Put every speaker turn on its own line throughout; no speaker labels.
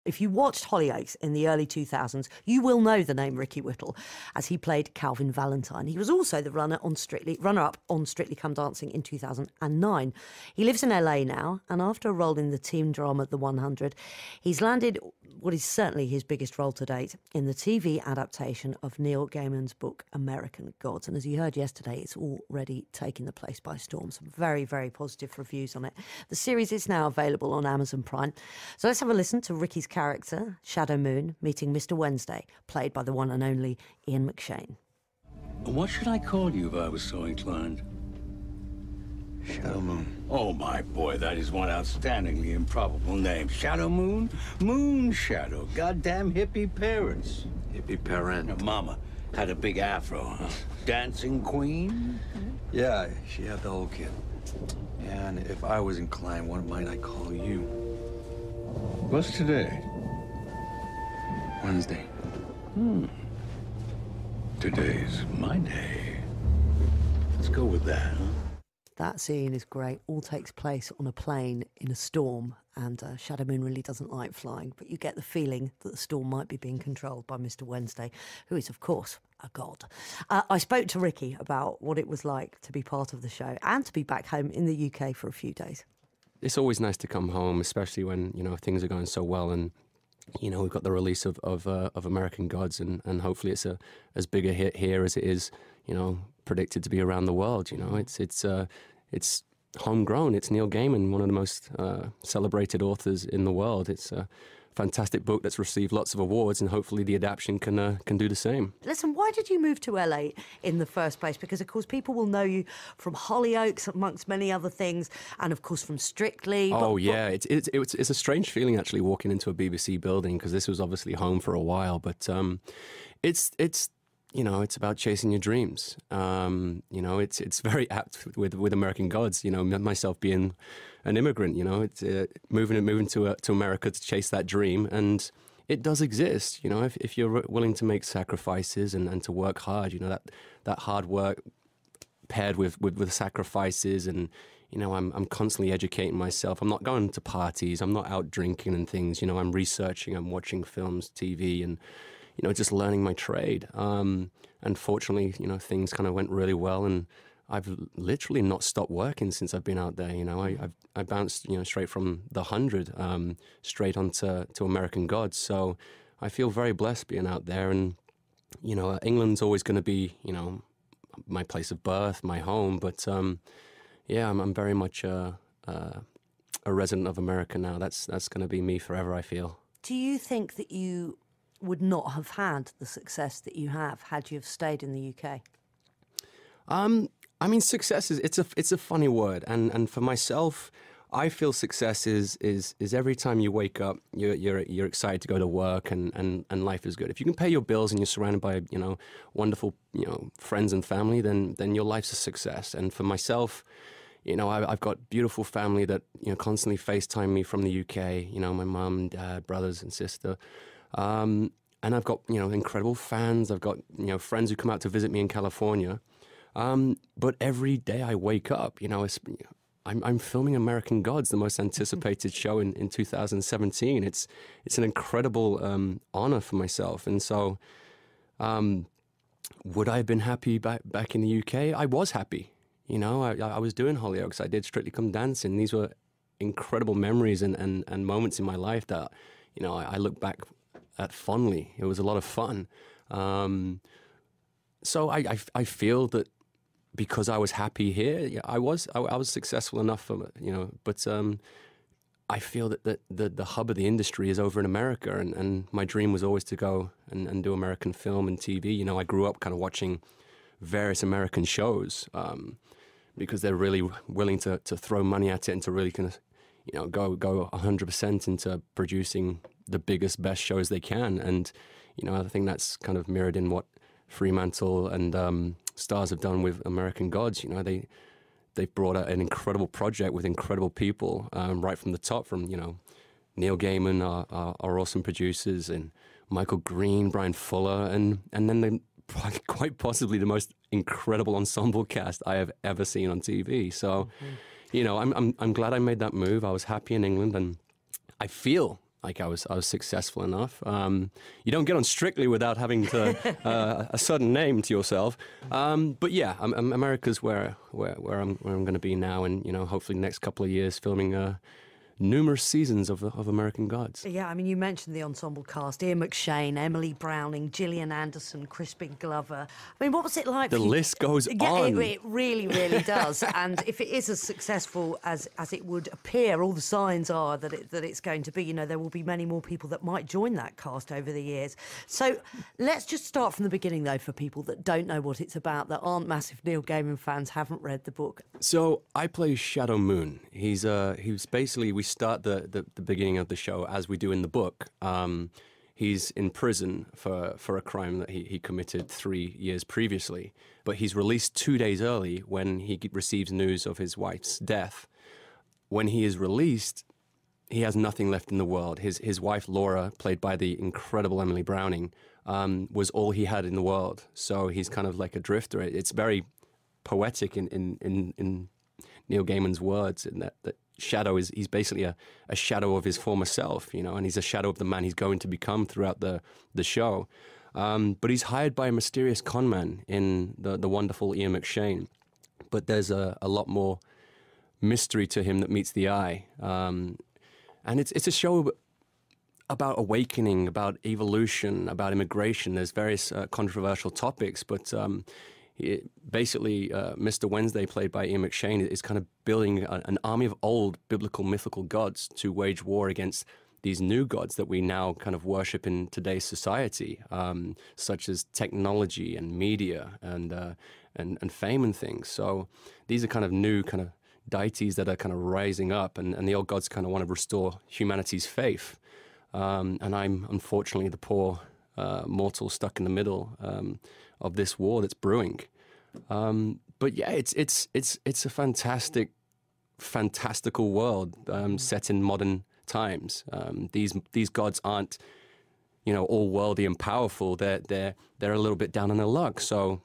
If you watched Hollyoaks in the early 2000s, you will know the name Ricky Whittle, as he played Calvin Valentine. He was also the runner-up on Strictly Come Dancing in 2009. He lives in LA now, and after a role in the teen drama The 100, he's landed what is certainly his biggest role to date in the TV adaptation of Neil Gaiman's book American Gods. And as you heard yesterday, it's already taken the place by storm. Some very, very positive reviews on it. The series is now available on Amazon Prime. So let's have a listen to Ricky's character, Shadow Moon, meeting Mr. Wednesday, played by the one and only Ian McShane.
What should I call you if I was so inclined?
Shadow Moon.
Oh, my boy, that is one outstandingly improbable name. Shadow Moon? Moon Shadow. Goddamn hippie parents.
Hippie parent.
Your mama had a big afro, huh? Dancing queen?
Yeah, she had the whole kit. And if I was inclined, what might I call you?
What's today?
Wednesday.
Today's my day. Let's go with that, huh?
That scene is great. All takes place on a plane in a storm, and Shadow Moon really doesn't like flying, but you get the feeling that the storm might be being controlled by Mr. Wednesday, who is, of course, a god. I spoke to Ricky about what it was like to be part of the show and to be back home in the UK for a few days.
It's always nice to come home, especially when, things are going so well, and we've got the release of American Gods, and hopefully it's as big a hit here as it is, predicted to be around the world. It's homegrown. It's Neil Gaiman, one of the most celebrated authors in the world. It's a fantastic book that's received lots of awards, and hopefully the adaptation can do the same.
Listen, why did you move to LA in the first place? Because, of course, people will know you from Hollyoaks, amongst many other things, and, of course, from Strictly.
It's a strange feeling, actually, walking into a BBC building, because this was obviously home for a while, but it's about chasing your dreams. It's very apt with American Gods. Myself being an immigrant. It's moving to America to chase that dream, and it does exist. If you're willing to make sacrifices and to work hard, that hard work paired with sacrifices, and I'm constantly educating myself. I'm not going to parties. I'm not out drinking and things. I'm researching. I'm watching films, TV, and just learning my trade. And fortunately, things kind of went really well, and I've literally not stopped working since I've been out there. I bounced, straight from The 100 straight onto American Gods. So I feel very blessed being out there, and England's always going to be, my place of birth, my home. But I'm very much a resident of America now. That's going to be me forever, I feel.
Do you think that you would not have had the success that you have had you have stayed in the UK?
Success is it's a funny word, and for myself, I feel success is every time you wake up, you're excited to go to work, and life is good. If you can pay your bills and you're surrounded by wonderful friends and family, then your life's a success. And for myself, I've got beautiful family that constantly FaceTime me from the UK. My mum, dad, brothers and sister. And I've got, incredible fans. I've got, friends who come out to visit me in California. But every day I wake up, I'm filming American Gods, the most anticipated show in 2017. It's an incredible honor for myself. And so would I have been happy back in the UK? I was happy. I was doing Hollyoaks. I did Strictly Come Dancing. These were incredible memories and moments in my life that, I look back at fondly. It was a lot of fun. So I feel that because I was happy here, I was successful enough for, but I feel that the hub of the industry is over in America, and my dream was always to go and do American film and TV. I grew up kind of watching various American shows because they're really willing to throw money at it and to really kind of, go 100% into producing the biggest, best shows they can. And, I think that's kind of mirrored in what Fremantle and Stars have done with American Gods. They've brought out an incredible project with incredible people right from the top, from, Neil Gaiman, our awesome producers, and Michael Green, Brian Fuller, and then quite possibly the most incredible ensemble cast I have ever seen on TV. So, I'm glad I made that move. I was happy in England, and I feel like I was successful enough. You don't get on Strictly without having to a sudden name to yourself. But yeah, America's where I'm going to be now, and hopefully the next couple of years filming numerous seasons of American Gods.
Yeah, I mean, you mentioned the ensemble cast: Ian McShane, Emily Browning, Gillian Anderson, Crispin Glover. I mean, what was it like?
The list goes on.
It really, really does. And if it is as successful as it would appear, all the signs are that it's going to be. There will be many more people that might join that cast over the years. So let's just start from the beginning, though, for people that don't know what it's about, that aren't massive Neil Gaiman fans, haven't read the book.
So I play Shadow Moon. He's basically, we start the beginning of the show as we do in the book. He's in prison for a crime that he committed 3 years previously, but he's released 2 days early when he receives news of his wife's death. When he is released, he has nothing left in the world. His wife, Laura, played by the incredible Emily Browning, was all he had in the world. So he's kind of like a drifter. It's very poetic in Neil Gaiman's words, in that Shadow he's basically a shadow of his former self, and he's a shadow of the man he's going to become throughout the show. But he's hired by a mysterious conman in the wonderful Ian McShane. But there's a lot more mystery to him that meets the eye. And it's a show about awakening, about evolution, about immigration. There's various controversial topics, but basically, Mr. Wednesday, played by Ian McShane, is kind of building an army of old biblical mythical gods to wage war against these new gods that we now kind of worship in today's society, such as technology and media and fame and things. So these are kind of new kind of deities that are kind of rising up, and the old gods kind of want to restore humanity's faith. And I'm unfortunately the poor mortal stuck in the middle of this war that's brewing. But yeah, it's a fantastical world set in modern times. These gods aren't, all worldly and powerful. They're a little bit down on their luck. So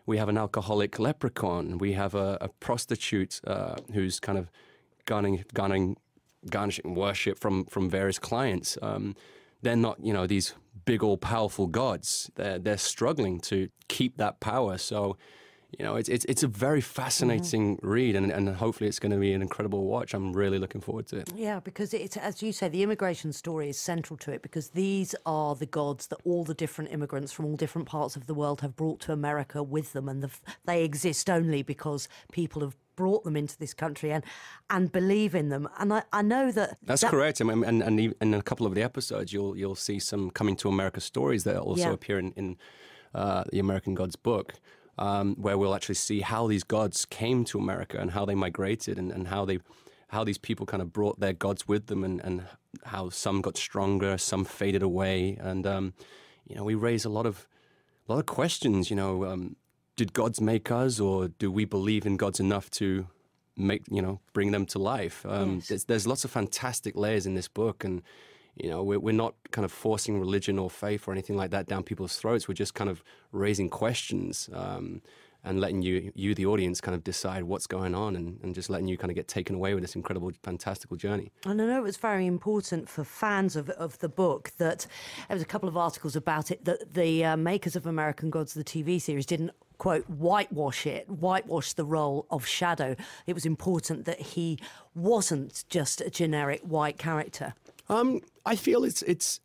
we have an alcoholic leprechaun. We have a prostitute who's kind of garnishing worship from various clients. They're not, these big, all powerful gods. They're struggling to keep that power. So, it's a very fascinating read, and hopefully it's going to be an incredible watch. I'm really looking forward to it.
Yeah, because it's, as you say, the immigration story is central to it, because these are the gods that all the different immigrants from all different parts of the world have brought to America with them, and they exist only because people have brought them into this country and believe in them. And I know that's
correct. And in a couple of the episodes, you'll see some Coming to America stories that also appear in the American Gods book, where we'll actually see how these gods came to America and how they migrated, and how these people kind of brought their gods with them, and how some got stronger, some faded away, and we raise a lot of questions. Did gods make us, or do we believe in gods enough to bring them to life?
Yes.
There's lots of fantastic layers in this book, and we're not kind of forcing religion or faith or anything like that down people's throats. We're just kind of raising questions and letting you, the audience, kind of decide what's going on, and just letting you kind of get taken away with this incredible, fantastical journey.
And I know it was very important for fans of the book that there was a couple of articles about it, that the makers of American Gods, the TV series, didn't, quote, whitewash the role of Shadow. It was important that he wasn't just a generic white character.
I feel it's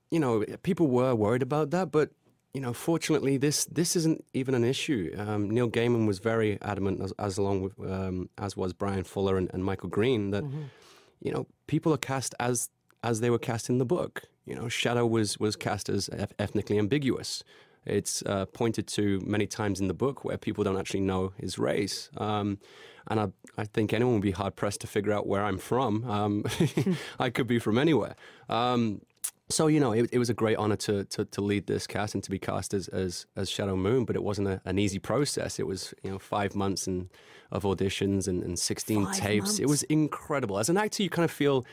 people were worried about that, but fortunately this isn't even an issue. Neil Gaiman was very adamant, as along with as was Brian Fuller and Michael Green, that people are cast as they were cast in the book. Shadow was cast as ethnically ambiguous. It's pointed to many times in the book where people don't actually know his race. And I think anyone would be hard-pressed to figure out where I'm from. I could be from anywhere. So, it was a great honor to lead this cast and to be cast as Shadow Moon, but it wasn't an easy process. It was, 5 months of auditions and 16
5
tapes.
months.
It was incredible. As an actor, you kind of feel,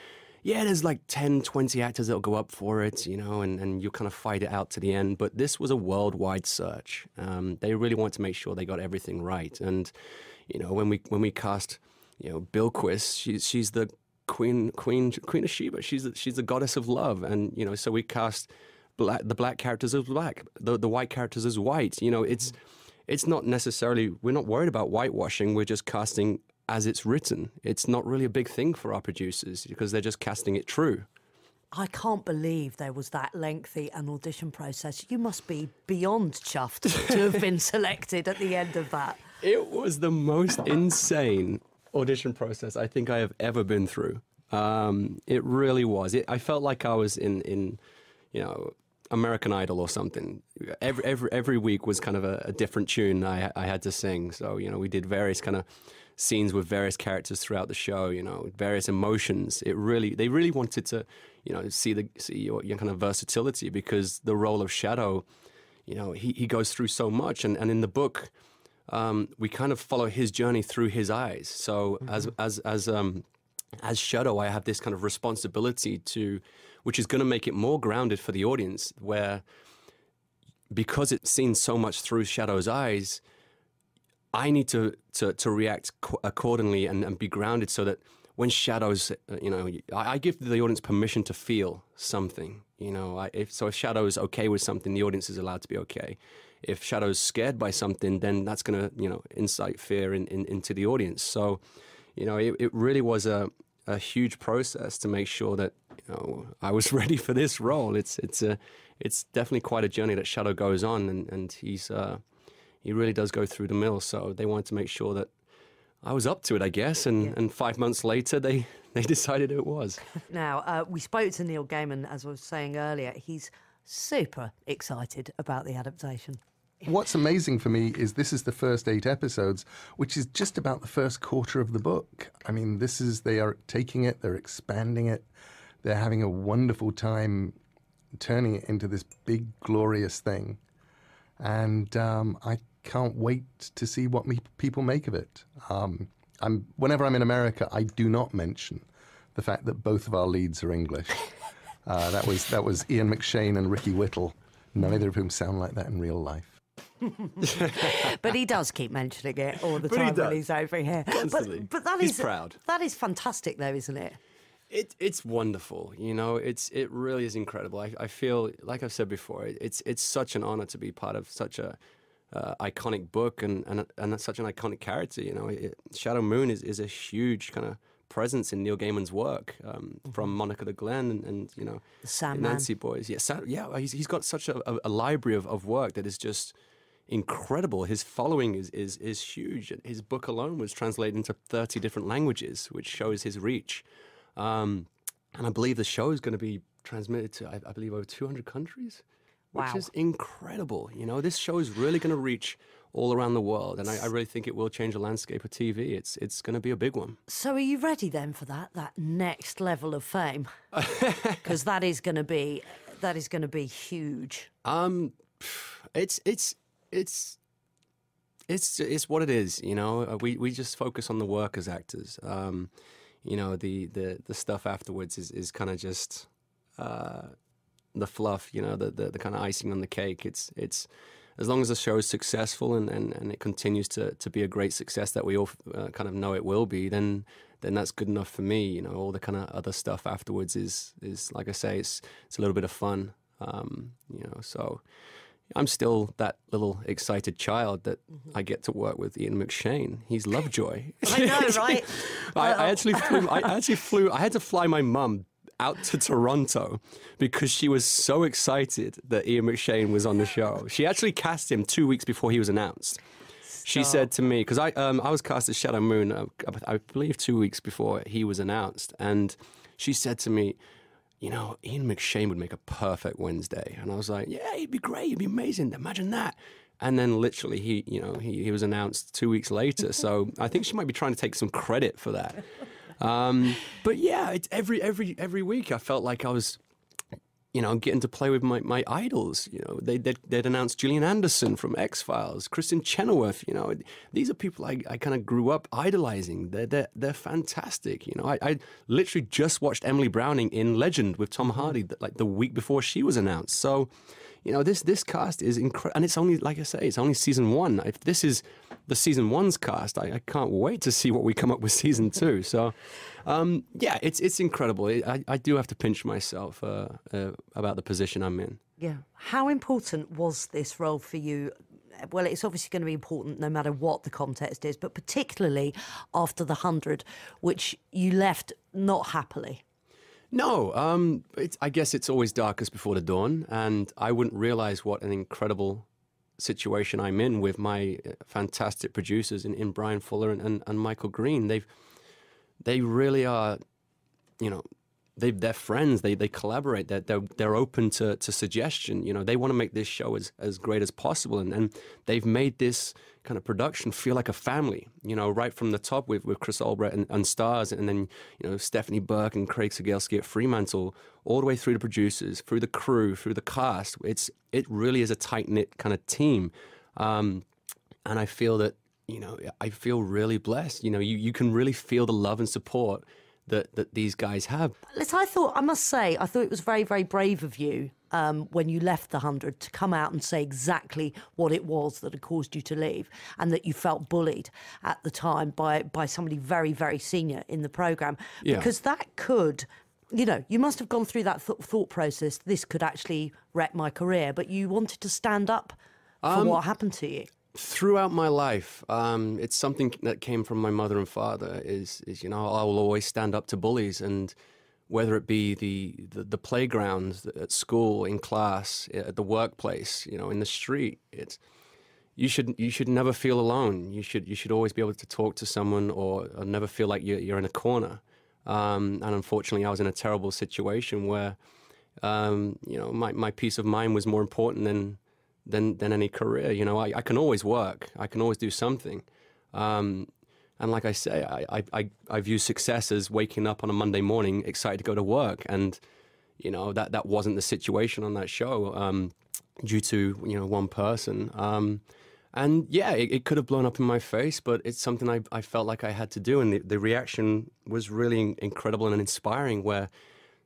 there's like 10, 20 actors that'll go up for it, and you kind of fight it out to the end. But this was a worldwide search. They really wanted to make sure they got everything right. And, when we cast, Bilquis, she's the Queen of Sheba. She's the goddess of love, and you know, so we cast the black characters as black, the white characters as white. You know, it's not necessarily, we're not worried about whitewashing. We're just casting as it's written. It's not really a big thing for our producers because they're just casting it true.
I can't believe there was that lengthy an audition process. You must be beyond chuffed to have been selected at the end of that.
It was the most insane audition process I think I have ever been through. It really was. I felt like I was in you know, American Idol or something. Every week was kind of a different tune I had to sing. So, you know, we did various kind of scenes with various characters throughout the show, you know, various emotions. They really wanted to, you know, see your kind of versatility, because the role of Shadow, you know, he goes through so much, and in the book, we kind of follow his journey through his eyes. So as Shadow, I have this kind of responsibility which is going to make it more grounded for the audience, where because it's seen so much through Shadow's eyes, I need to react accordingly and be grounded, so that when Shadow's, you know, I give the audience permission to feel something. You know, if Shadow's okay with something, the audience is allowed to be okay. If Shadow's scared by something, then that's going to, you know, incite fear into the audience. So, you know, it really was a huge process to make sure that, you know, I was ready for this role. It's definitely quite a journey that Shadow goes on, and he really does go through the mill. So they wanted to make sure that I was up to it, I guess. And 5 months later, they decided it was.
Now, we spoke to Neil Gaiman, as I was saying earlier. He's super excited about the adaptation.
What's amazing for me is this is the first 8 episodes, which is just about the first quarter of the book. I mean, they are taking it, they're expanding it, they're having a wonderful time turning it into this big, glorious thing. And I can't wait to see what people make of it. Whenever I'm in America, I do not mention the fact that both of our leads are English. That was Ian McShane and Ricky Whittle, neither of whom sound like that in real life.
But he does keep mentioning it all the time when he's over here.
Constantly.
But
he's proud.
That is fantastic, though, isn't it?
It's wonderful. You know, it really is incredible. I feel, like I've said before, it's such an honor to be part of such a iconic book and such an iconic character. You know, Shadow Moon is a huge kind of presence in Neil Gaiman's work, from Monica the Glen and you know,
the Sandman.
Nancy Boys. Yeah, he's got such a library of work that is just incredible. His following is huge. His book alone was translated into 30 different languages, which shows his reach. And I believe the show is going to be transmitted to, I believe, over 200 countries, which is incredible. You know, this show is really going to reach all around the world, and I really think it will change the landscape of TV. It's going to be a big one. So
are you ready then for that next level of fame? Because that is going to be huge.
It's what it is. You know, we just focus on the work as actors. You know, the stuff afterwards is kind of just the fluff, you know, the kind of icing on the cake. It's as long as the show is successful and it continues to be a great success that we all kind of know it will be, then that's good enough for me. You know, all the kind of other stuff afterwards is like I say, it's a little bit of fun. You know, so I'm still that little excited child that I get to work with Ian McShane. He's Lovejoy.
I know, right?
I had to fly my mum out to Toronto because she was so excited that Ian McShane was on the show. She actually cast him 2 weeks before he was announced. She said to me, because I was cast as Shadow Moon, I believe 2 weeks before he was announced, and she said to me, you know, Ian McShane would make a perfect Wednesday. And I was like, yeah, he'd be great. He'd be amazing. Imagine that. And then literally he was announced 2 weeks later. So I think she might be trying to take some credit for that. But yeah, it's every week I felt like I was, you know, getting to play with my idols. You know, they'd announced Gillian Anderson from X-Files, Kristen Chenoweth. You know, these are people I kind of grew up idolizing. They're fantastic. You know, I literally just watched Emily Browning in Legend with Tom Hardy like the week before she was announced. So, you know, this cast is incredible, and it's only, like I say, it's only season 1. If this is the season 1's cast, I can't wait to see what we come up with season 2. So, yeah, it's incredible. I do have to pinch myself about the position I'm in.
Yeah. How important was this role for you? Well, it's obviously going to be important no matter what the context is, but particularly after the 100, which you left not happily.
No, I guess it's always darkest before the dawn, and I wouldn't realize what an incredible situation I'm in with my fantastic producers in Brian Fuller and Michael Green. They really are, you know, they're friends. They collaborate. They're open to suggestion. You know, they want to make this show as great as possible, and they've made this kind of production feel like a family. You know, right from the top with Chris Albrecht and Stars, and then, you know, Stephanie Burke and Craig Sigelski at Fremantle, all the way through the producers, through the crew, through the cast. It really is a tight knit kind of team, and I feel that, you know, I feel really blessed. You know, you can really feel the love and support that these guys have.
Listen, I must say, I thought it was very, very brave of you when you left the 100 to come out and say exactly what it was that had caused you to leave, and that you felt bullied at the time by somebody very, very senior in the programme.
Yeah.
Because that could, you know, you must have gone through that thought process, this could actually wreck my career, but you wanted to stand up for what happened to you.
Throughout my life, it's something that came from my mother and father. Is you know, I will always stand up to bullies, and whether it be the playgrounds, at school, in class, at the workplace, you know, in the street, you should never feel alone. You should always be able to talk to someone, or never feel like you're in a corner. And unfortunately, I was in a terrible situation where, you know, my peace of mind was more important than any career. You know, I can always work. I can always do something. And like I say, I view success as waking up on a Monday morning excited to go to work. And, you know, that wasn't the situation on that show due to, you know, one person. And yeah, it could have blown up in my face, but it's something I felt like I had to do. And the reaction was really incredible and inspiring, where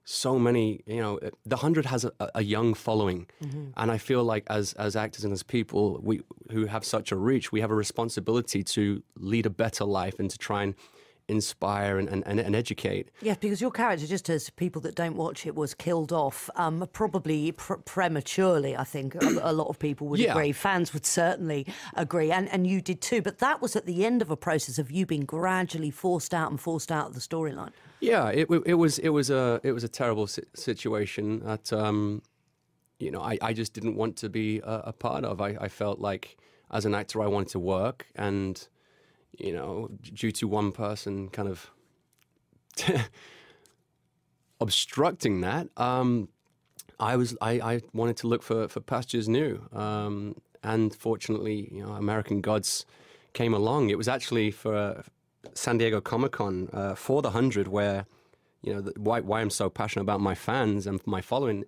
so many, you know, the 100 has a young following. Mm-hmm. And I feel like as actors and as people who have such a reach, we have a responsibility to lead a better life and to try and inspire and educate.
Yes, because your character, just as people that don't watch it, was killed off probably prematurely, I think. A lot of people would agree. Fans would certainly agree, and you did too. But that was at the end of a process of you being gradually forced out of the storyline. Yeah,
it was a terrible situation that you know, I just didn't want to be a part of. I felt like as an actor I wanted to work, and you know, due to one person kind of obstructing that, I wanted to look for pastures new. And fortunately, you know, American Gods came along. It was actually for San Diego Comic-Con for the 100, where, you know, why I'm so passionate about my fans and my following.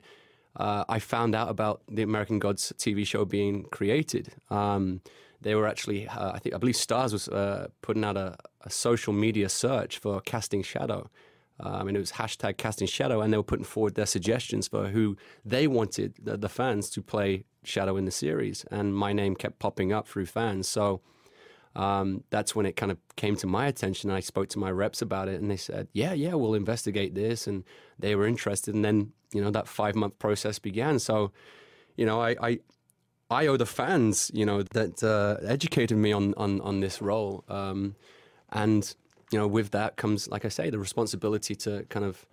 I found out about the American Gods TV show being created. They were actually, I believe Stars was putting out a social media search for casting Shadow. And it was hashtag casting Shadow, and they were putting forward their suggestions for who they wanted the fans to play Shadow in the series. And my name kept popping up through fans. So that's when it kind of came to my attention. I spoke to my reps about it, and they said, yeah, we'll investigate this. And they were interested. And then, you know, that 5-month process began. So, you know, I owe the fans, you know, that educated me on this role. And, you know, with that comes, like I say, the responsibility to kind of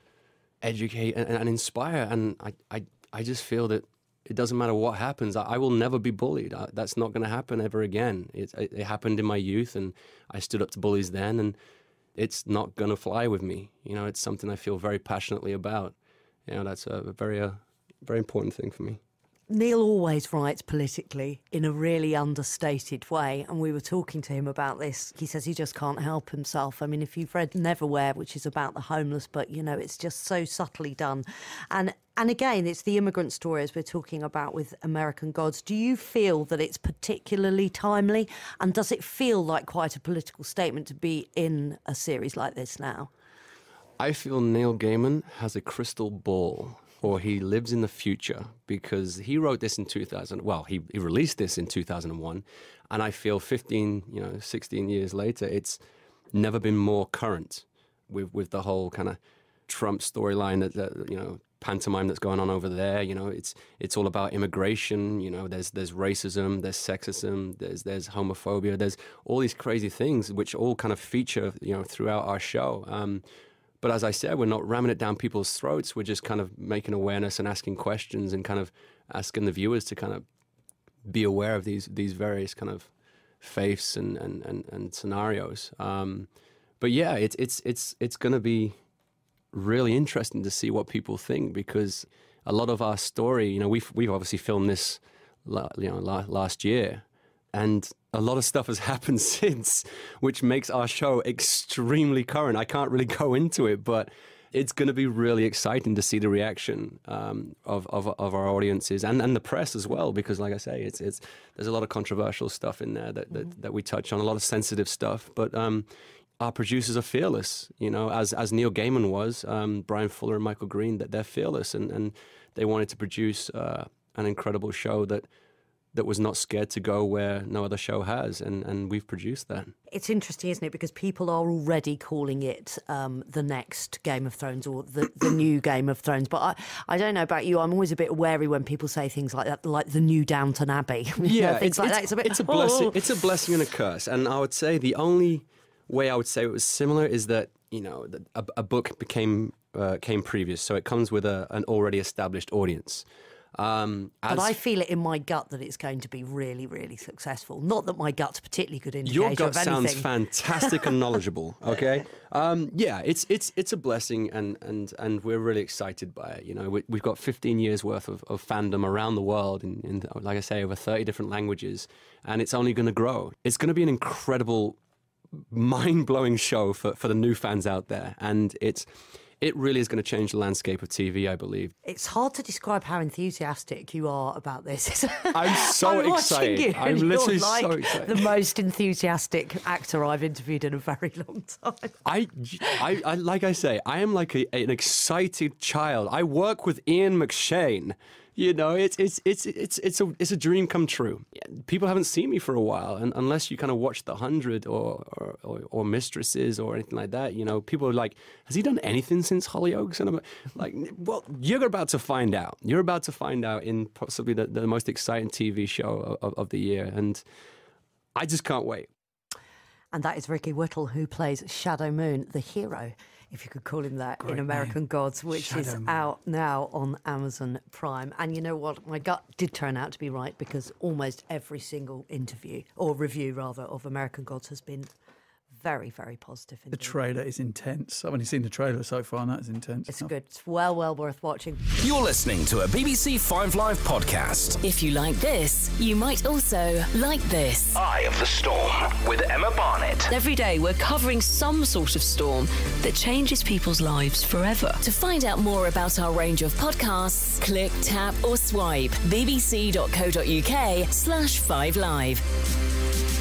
educate and inspire. And I just feel that it doesn't matter what happens. I will never be bullied. That's not going to happen ever again. It happened in my youth, and I stood up to bullies then, and it's not going to fly with me. You know, it's something I feel very passionately about. You know, that's a very important thing for me.
Neil always writes politically in a really understated way, and we were talking to him about this. He says he just can't help himself. I mean, if you've read Neverwhere, which is about the homeless, but, you know, it's just so subtly done. And again, it's the immigrant story, as we're talking about with American Gods. Do you feel that it's particularly timely, and does it feel like quite a political statement to be in a series like this now?
I feel Neil Gaiman has a crystal ball. or he lives in the future, because he wrote this in 2000. Well, he released this in 2001, and I feel 16 years later, it's never been more current with the whole kind of Trump storyline that pantomime that's going on over there. It's all about immigration. There's racism, there's sexism, there's homophobia, there's all these crazy things which all kind of feature throughout our show. But as I said, we're not ramming it down people's throats. We're just kind of making awareness and asking questions and kind of asking the viewers to kind of be aware of these various kind of faiths and scenarios. But yeah, it's going to be really interesting to see what people think, because a lot of our story, we've obviously filmed this, last year, and a lot of stuff has happened since, which makes our show extremely current. I can't really go into it, but it's going to be really exciting to see the reaction of our audiences and the press as well, because, like I say, there's a lot of controversial stuff in there that we touch on, a lot of sensitive stuff, but our producers are fearless, as Neil Gaiman was, Brian Fuller and Michael Green, that they're fearless, and they wanted to produce an incredible show that was not scared to go where no other show has, and we've produced that.
It's interesting, isn't it? Because people are already calling it the next Game of Thrones, or the new Game of Thrones. But I don't know about you, I'm always a bit wary when people say things like that, like the new Downton Abbey.
Yeah,
things like that.
It's a blessing. It's a blessing and a curse. And I would say the only way I would say it was similar is that a book came previous, so it comes with an already established audience.
But I feel it in my gut that it's going to be really, really successful. Not that my gut's particularly good indicator
Your gut
of anything.
sounds fantastic and knowledgeable. Okay, yeah, it's a blessing, and we're really excited by it. We've got 15 years worth of fandom around the world, in like I say, over 30 different languages, and it's only going to grow. It's going to be an incredible, mind-blowing show for the new fans out there, and it really is going to change the landscape of TV, I believe.
It's hard to describe how enthusiastic you are about this.
I'm so excited.
You,
I'm literally
like
so excited.
The most enthusiastic actor I've interviewed in a very long time.
I like I say, I am like an excited child. I work with Ian McShane. It's a dream come true. People haven't seen me for a while, and unless you kind of watch The 100 or Mistresses or anything like that, people are like, has he done anything since Hollyoaks? And I'm like, well, you're about to find out. You're about to find out in possibly the most exciting TV show of the year, and I just can't wait.
And that is Ricky Whittle, who plays Shadow Moon, the hero, if you could call him that, in American Gods, which is out now on Amazon Prime. And you know what? My gut did turn out to be right, because almost every single interview, or review rather, of American Gods has been very, very positive.
The trailer is intense. I've only seen the trailer so far, and that is intense.
It's good. It's well worth watching.
You're listening to a BBC 5 Live podcast.
If you like this, you might also like this.
Eye of the Storm with Emma Barnett.
Every day we're covering some sort of storm that changes people's lives forever. To find out more about our range of podcasts, click, tap or swipe bbc.co.uk/5live.